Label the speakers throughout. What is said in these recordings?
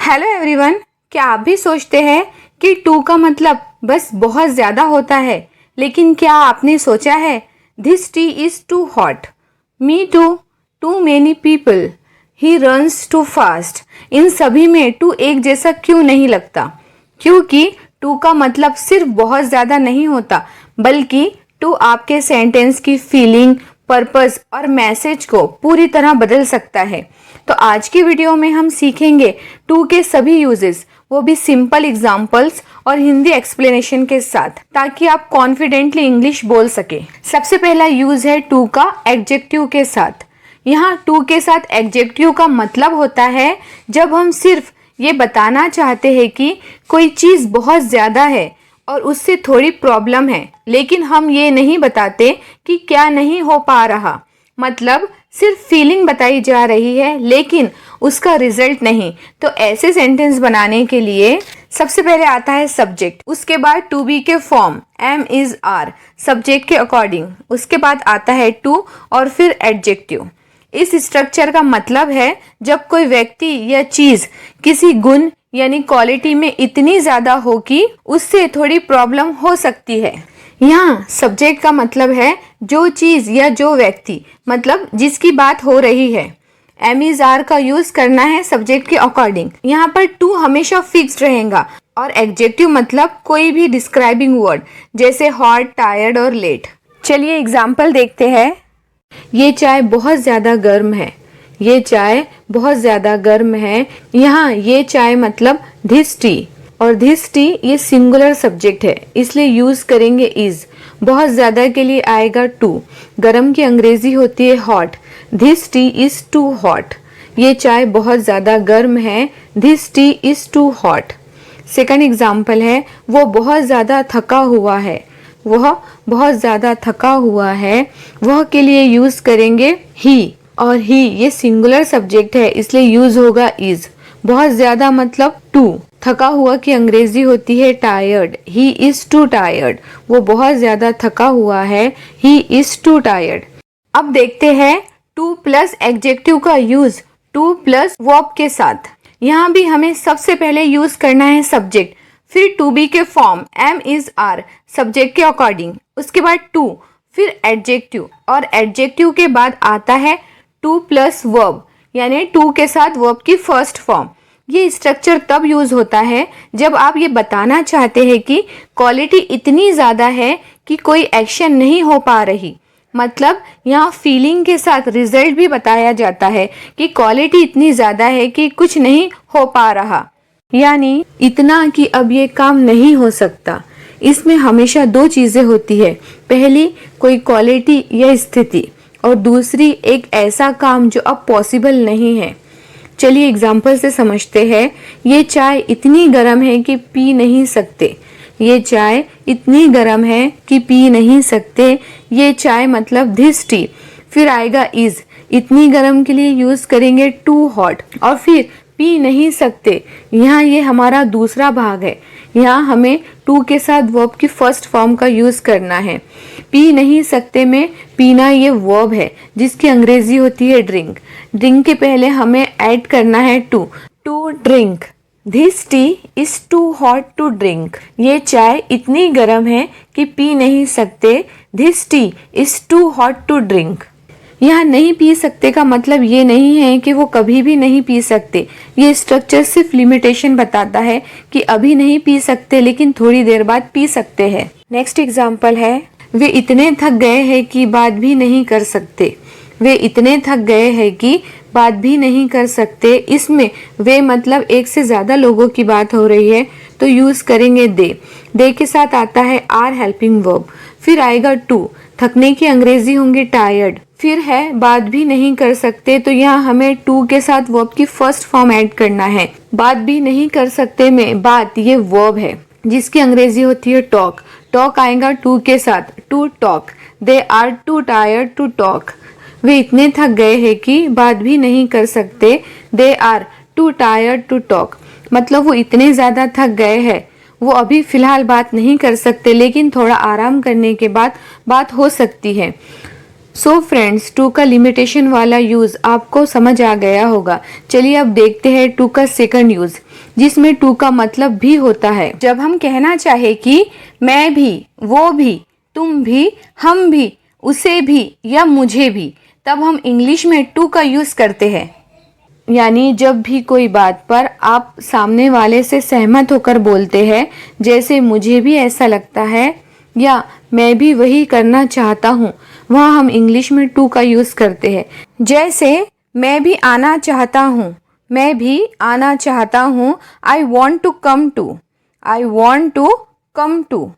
Speaker 1: Hello everyone, क्या आप भी सोचते हैं कि टू का मतलब बस बहुत ज़्यादा होता है? लेकिन क्या आपने सोचा है this tea is too hot, me too many people, he runs too fast, इन सभी में टू एक जैसा क्यों नहीं लगता? क्योंकि टू का मतलब सिर्फ बहुत ज़्यादा नहीं होता, बल्कि टू आपके सेंटेंस की फीलिंग, पर्पस और मैसेज को पूरी तरह बदल सकता है। तो आज की वीडियो में हम सीखेंगे टू के सभी यूजेस, वो भी सिंपल एग्जांपल्स और हिंदी एक्सप्लेनेशन के साथ, ताकि आप कॉन्फिडेंटली इंग्लिश बोल सके। सबसे पहला यूज है टू का एडजेक्टिव के साथ। यहाँ टू के साथ एडजेक्टिव का मतलब होता है जब हम सिर्फ ये बताना चाहते हैं कि कोई चीज़ बहुत ज़्यादा है और उससे थोड़ी प्रॉब्लम है, लेकिन हम ये नहीं बताते कि क्या नहीं हो पा रहा। मतलब सिर्फ फीलिंग बताई जा रही है लेकिन उसका रिजल्ट नहीं। तो ऐसे सेंटेंस बनाने के लिए सबसे पहले आता है सब्जेक्ट, उसके बाद टू बी के form am is are subject के अकॉर्डिंग, उसके बाद आता है टू और फिर एडजेक्टिव। इस स्ट्रक्चर का मतलब है जब कोई व्यक्ति या चीज किसी गुण यानी क्वालिटी में इतनी ज्यादा हो कि उससे थोड़ी प्रॉब्लम हो सकती है। यहाँ सब्जेक्ट का मतलब है जो चीज या जो व्यक्ति, मतलब जिसकी बात हो रही है। एम इज आर का यूज करना है सब्जेक्ट के अकॉर्डिंग। यहाँ पर टू हमेशा फिक्स्ड रहेगा और एडजेक्टिव मतलब कोई भी डिस्क्राइबिंग वर्ड, जैसे हॉट, टायर्ड और लेट। चलिए एग्जाम्पल देखते हैं। ये चाय बहुत ज़्यादा गर्म है। ये चाय बहुत ज़्यादा गर्म है। यहाँ ये चाय मतलब धिस टी, और धिस टी ये सिंगुलर सब्जेक्ट है, इसलिए यूज़ करेंगे इज़। बहुत ज़्यादा के लिए आएगा टू। गर्म की अंग्रेज़ी होती है hot. This tea is too hot. ये चाय बहुत ज़्यादा गर्म है। This tea is too hot. Second example है वो बहुत ज़्यादा थका हुआ है। वह बहुत ज़्यादा थका हुआ है। वह के लिए यूज़ करेंगे ही, और ही ये सिंगुलर सब्जेक्ट है, इसलिए यूज़ होगा इज़। बहुत ज़्यादा मतलब टू। थका हुआ की अंग्रेजी होती है tired. He is to tired. वो बहुत ज़्यादा थका हुआ है। He is to tired. अब देखते हैं टू प्लस एडजेक्टिव का यूज़ टू प्लस वर्ब के साथ। यहाँ भी हमें सबसे पहले यूज़ करना है सब्जेक्ट, फिर टू बी के form am is are subject के अकॉर्डिंग, उसके बाद टू, फिर एडजेक्टिव, और एडजेक्टिव के बाद आता है टू प्लस वर्ब, यानी टू के साथ वर्ब की फर्स्ट फॉर्म। ये स्ट्रक्चर तब यूज होता है जब आप ये बताना चाहते हैं कि क्वालिटी इतनी ज़्यादा है कि कोई एक्शन नहीं हो पा रही। मतलब यहाँ फीलिंग के साथ रिजल्ट भी बताया जाता है कि क्वालिटी इतनी ज़्यादा है कि कुछ नहीं हो पा रहा, यानी इतना कि अब ये काम नहीं हो सकता। इसमें हमेशा दो चीज़ें होती है, पहली कोई क्वालिटी या स्थिति, और दूसरी एक ऐसा काम जो अब पॉसिबल नहीं है। चलिए एग्जाम्पल से समझते हैं। ये चाय इतनी गर्म है कि पी नहीं सकते। ये चाय इतनी गर्म है कि पी नहीं सकते। ये चाय मतलब धिस टी। फिर आएगा इज, इतनी गर्म के लिए यूज करेंगे टू हॉट, और फिर पी नहीं सकते। यहाँ ये हमारा दूसरा भाग है। यहाँ हमें टू के साथ वर्ब की फर्स्ट फॉर्म का यूज करना है। पी नहीं सकते में पीना ये वर्ब है, जिसकी अंग्रेजी होती है ड्रिंक। ड्रिंक के पहले हमें ऐड करना है to drink. This tea is too hot to drink. ये चाय इतनी गर्म है कि पी नहीं सकते। This tea is too hot to drink. यहाँ नहीं पी सकते का मतलब ये नहीं है कि वो कभी भी नहीं पी सकते। ये स्ट्रक्चर सिर्फ लिमिटेशन बताता है कि अभी नहीं पी सकते लेकिन थोड़ी देर बाद पी सकते हैं। नेक्स्ट एग्जाम्पल है वे इतने थक गए हैं कि बात भी नहीं कर सकते। वे इतने थक गए हैं कि बात भी नहीं कर सकते। इसमें वे मतलब एक से ज्यादा लोगों की बात हो रही है, तो यूज करेंगे दे के साथ आता है आर हेल्पिंग वर्ब। फिर आएगा टू, थकने की अंग्रेजी होंगी टायर्ड। फिर है बात भी नहीं कर सकते, तो यहाँ हमें टू के साथ वर्ब की फर्स्ट फॉर्म ऐड करना है। बात भी नहीं कर सकते में बात ये वर्ब है, जिसकी अंग्रेजी होती है टॉक। टॉक आएगा टू के साथ, to talk. They are too tired to talk. वे इतने थक गए हैं कि बात भी नहीं कर सकते। They are too tired to talk. मतलब वो इतने ज्यादा थक गए हैं, वो अभी फिलहाल बात नहीं कर सकते, लेकिन थोड़ा आराम करने के बाद बात हो सकती है। सो फ्रेंड्स, टू का लिमिटेशन वाला यूज आपको समझ आ गया होगा। चलिए अब देखते हैं टू का सेकंड यूज। जिसमें टू का मतलब भी होता है। जब हम कहना चाहे कि मैं भी, वो भी, तुम भी, हम भी, उसे भी या मुझे भी, तब हम इंग्लिश में टू का यूज करते हैं। यानी जब भी कोई बात पर आप सामने वाले से सहमत होकर बोलते हैं, जैसे मुझे भी ऐसा लगता है या मैं भी वही करना चाहता हूँ, वहाँ हम इंग्लिश में टू का यूज करते हैं। जैसे मैं भी आना चाहता हूँ, मैं भी आना चाहता हूँ, I want to come too, I want to come too.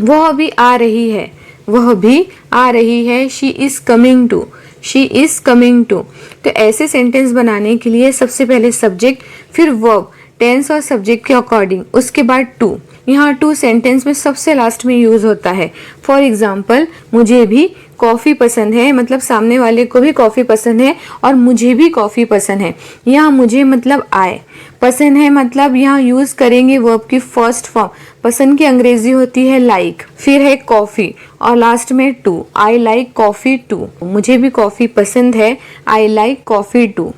Speaker 1: वह भी आ रही है, वह भी आ रही है, she is coming too, she is coming too. तो ऐसे सेंटेंस बनाने के लिए सबसे पहले सब्जेक्ट, फिर वर्ब, टेंस और सब्जेक्ट के अकॉर्डिंग, उसके बाद टू। यहाँ टू सेंटेंस में सबसे लास्ट में यूज होता है। फॉर एग्जाम्पल, मुझे भी कॉफ़ी पसंद है, मतलब सामने वाले को भी कॉफ़ी पसंद है और मुझे भी कॉफ़ी पसंद है। यहाँ मुझे मतलब आए, पसंद है मतलब यहाँ यूज़ करेंगे वर्ब की फर्स्ट फॉर्म। पसंद की अंग्रेजी होती है लाइक, फिर है कॉफ़ी और लास्ट में too, I like coffee too. मुझे भी कॉफ़ी पसंद है, I like coffee too.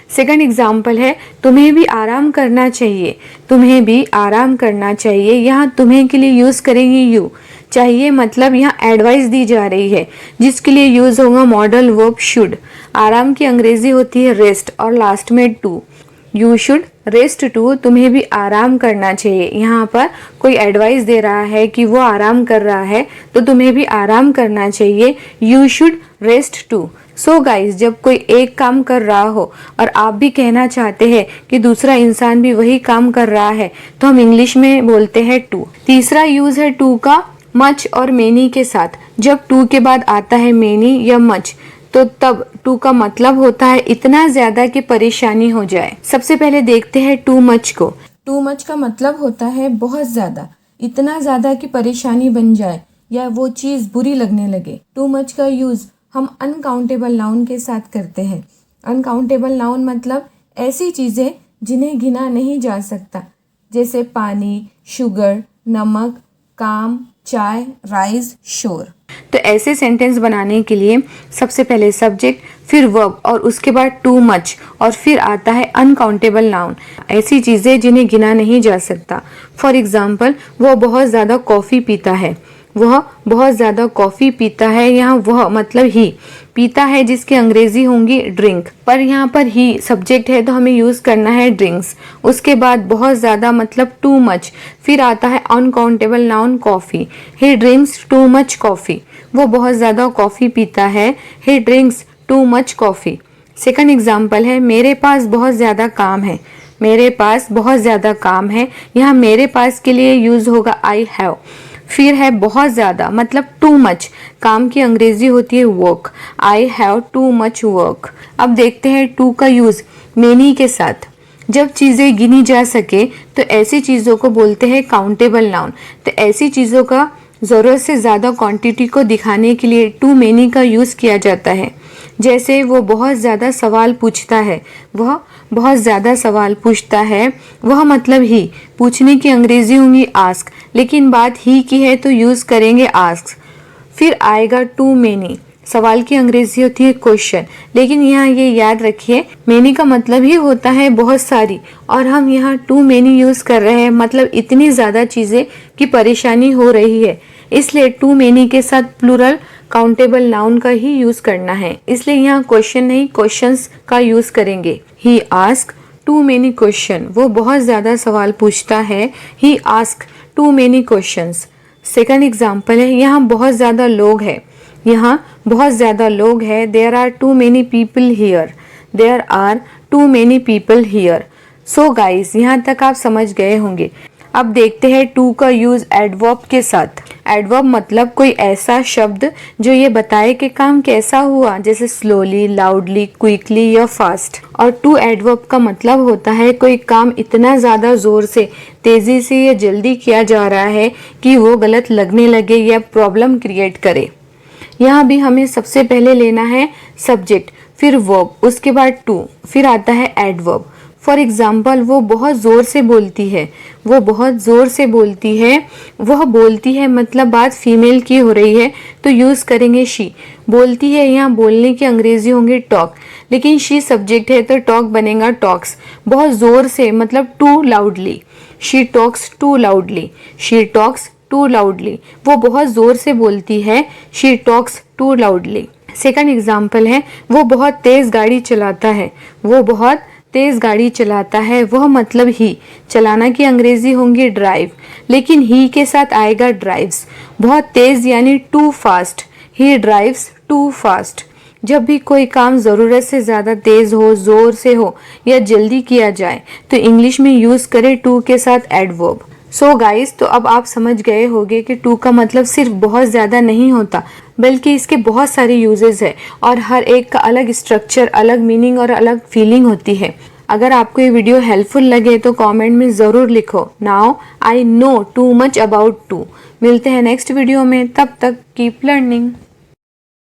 Speaker 1: Second example है, तुम्हें भी आराम करना चाहिए, तुम्हें भी आराम करना चाहिए। यहाँ तुम्हें के लिए यूज़ करेंगे यू। चाहिए मतलब यहाँ एडवाइस दी जा रही है, जिसके लिए यूज़ होगा मॉडल वर्ब शुड। आराम की अंग्रेजी होती है रेस्ट और लास्ट में too. You should rest too, तुम्हें भी आराम करना चाहिए। यहाँ पर कोई एडवाइस दे रहा है कि वो आराम कर रहा है, तो तुम्हें भी आराम करना चाहिए, you should rest too. So guys, जब कोई एक काम कर रहा हो और आप भी कहना चाहते हैं कि दूसरा इंसान भी वही काम कर रहा है, तो हम इंग्लिश में बोलते हैं टू। तीसरा यूज है टू का मच और मेनी के साथ। जब टू के बाद आता है मेनी या मच, तो तब टू का मतलब होता है इतना ज्यादा कि परेशानी हो जाए। सबसे पहले देखते हैं टू मच को। टू मच का मतलब होता है बहुत ज्यादा, इतना ज्यादा कि परेशानी बन जाए या वो चीज बुरी लगने लगे। टू मच का यूज हम अनकाउंटेबल नाउन के साथ करते हैं। अनकाउंटेबल नाउन मतलब ऐसी चीजें जिन्हें गिना नहीं जा सकता, जैसे पानी, शुगर, नमक, काम, चाय, राइस, शोर। तो ऐसे सेंटेंस बनाने के लिए सबसे पहले सब्जेक्ट, फिर वर्ब और उसके बाद टू मच और फिर आता है अनकाउंटेबल नाउन, ऐसी चीजें जिन्हें गिना नहीं जा सकता। फॉर एग्जाम्पल, वह बहुत ज्यादा कॉफी पीता है, वह बहुत ज्यादा कॉफी पीता है। यहाँ वह मतलब ही, पीता है जिसकी अंग्रेजी होंगी ड्रिंक, पर यहाँ पर ही सब्जेक्ट है तो हमें यूज करना है ड्रिंक्स। उसके बाद बहुत ज्यादा मतलब टू मच, फिर आता है अनकाउंटेबल नाउन कॉफी, ही ड्रिंक्स टू मच कॉफी। वो बहुत ज्यादा कॉफी पीता है, ही drinks too much coffee. Second example है, मेरे पास बहुत ज्यादा काम है, मेरे पास बहुत ज्यादा काम है। यहाँ मेरे पास के लिए यूज होगा आई हैव। फिर है बहुत ज्यादा मतलब टू मच, काम की अंग्रेजी होती है work, I have too much work. अब देखते हैं टू का यूज मेनी के साथ। जब चीजें गिनी जा सके तो ऐसी चीजों को बोलते हैं काउंटेबल नाउन। तो ऐसी चीजों का जरूरत से ज्यादा क्वांटिटी को दिखाने के लिए टू मेनी का यूज किया जाता है। जैसे वो बहुत ज्यादा सवाल पूछता है, वह बहुत ज्यादा सवाल पूछता है, वह मतलब ही, पूछने की अंग्रेजी होंगी आस्क, लेकिन बात ही की है तो यूज करेंगे आस्क। फिर आएगा टू मेनी, सवाल की अंग्रेजी होती है क्वेश्चन, लेकिन यहाँ ये याद रखिए मेनी का मतलब ही होता है बहुत सारी, और हम यहाँ टू मेनी यूज कर रहे हैं मतलब इतनी ज्यादा चीजें कि परेशानी हो रही है, इसलिए टू मेनी के साथ प्लूरल काउंटेबल नाउन का ही यूज करना है। इसलिए यहाँ क्वेश्चन नहीं क्वेश्चंस का यूज करेंगे। He ask too many question, वो बहुत ज्यादा सवाल पूछता है, he ask too many questions. Second example है, यहाँ बहुत ज्यादा लोग हैं, यहाँ बहुत ज्यादा लोग हैं, there are too many people here, there are too many people here. So guys, यहाँ तक आप समझ गए होंगे। अब देखते हैं टू का यूज एडवर्ब के साथ। एडवर्ब मतलब कोई ऐसा शब्द जो ये बताए कि काम कैसा हुआ, जैसे स्लोली, लाउडली, क्विकली या फास्ट। और टू एडवर्ब का मतलब होता है कोई काम इतना ज्यादा जोर से, तेजी से या जल्दी किया जा रहा है कि वो गलत लगने लगे या प्रॉब्लम क्रिएट करे। यहाँ भी हमें सबसे पहले लेना है सब्जेक्ट, फिर वर्ब, उसके बाद टू, फिर आता है एडवर्ब। फॉर एग्जाम्पल वो बहुत ज़ोर से बोलती है, वो बहुत ज़ोर से बोलती है, वह बोलती है मतलब बात फीमेल की हो रही है तो यूज़ करेंगे शी। बोलती है यहाँ बोलने की अंग्रेजी होंगे टॉक, लेकिन शी सब्जेक्ट है तो टॉक बनेगा टॉक्स। बहुत ज़ोर से मतलब too loudly, she talks too loudly, she talks too loudly. वो बहुत ज़ोर से बोलती है, she talks too loudly. Second example है वो बहुत तेज़ गाड़ी चलाता है, वो बहुत तेज़ गाड़ी चलाता है, वह मतलब ही। चलाना की अंग्रेजी होंगी ड्राइव, लेकिन ही के साथ आएगा ड्राइव्स। बहुत तेज़ यानी too fast, he drives too fast. जब भी कोई काम ज़रूरत से ज़्यादा तेज़ हो, ज़ोर से हो या जल्दी किया जाए तो इंग्लिश में यूज़ करें टू के साथ एडवर्ब। सो गाइस, तो अब आप समझ गए होंगे कि टू का मतलब सिर्फ बहुत ज़्यादा नहीं होता, बल्कि इसके बहुत सारे यूजेस है और हर एक का अलग स्ट्रक्चर, अलग मीनिंग और अलग फीलिंग होती है। अगर आपको ये वीडियो हेल्पफुल लगे तो कमेंट में ज़रूर लिखो, now I know too much about two. मिलते हैं नेक्स्ट वीडियो में, तब तक कीप लर्निंग।